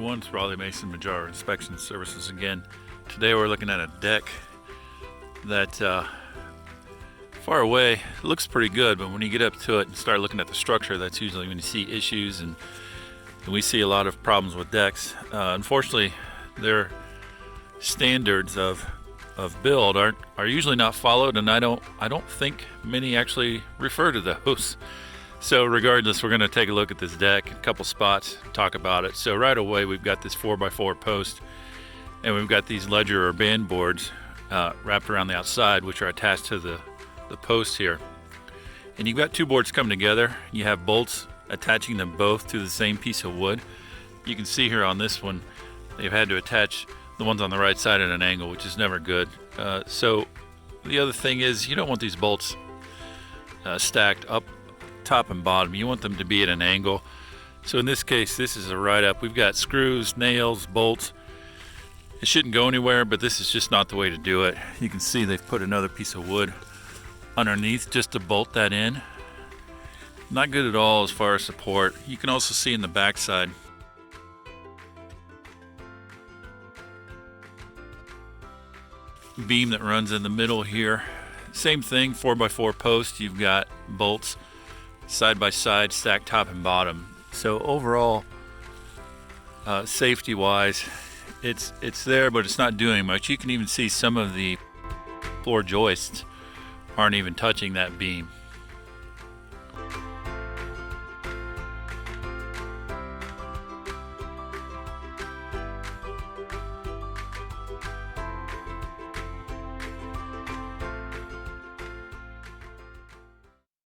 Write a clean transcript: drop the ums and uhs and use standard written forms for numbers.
everyone, it's Raleigh Mason Mejaro Inspection Services again. Today we're looking at a deck that far away looks pretty good, but when you get up to it and start looking at the structure, that's usually when you see issues, and we see a lot of problems with decks. Unfortunately, their standards of build are usually not followed, and I don't think many actually refer to those. So regardless, we're going to take a look at this deck, a couple spots, talk about it. So right away, we've got this 4x4 post, and we've got these ledger or band boards wrapped around the outside, which are attached to the post here. And you've got two boards coming together. You have bolts attaching them both to the same piece of wood. You can see here on this one, they've had to attach the ones on the right side at an angle, which is never good. So the other thing is, you don't want these bolts stacked up top and bottom. You want them to be at an angle. So in this case, this is a right up. We've got screws, nails, bolts. It shouldn't go anywhere, but this is just not the way to do it. You can see they've put another piece of wood underneath just to bolt that in. Not good at all as far as support. You can also see in the back side beam that runs in the middle here. Same thing, 4x4 post. You've got bolts side by side, stacked top and bottom. So overall, safety wise, it's there, but it's not doing much. You can even see some of the floor joists aren't even touching that beam.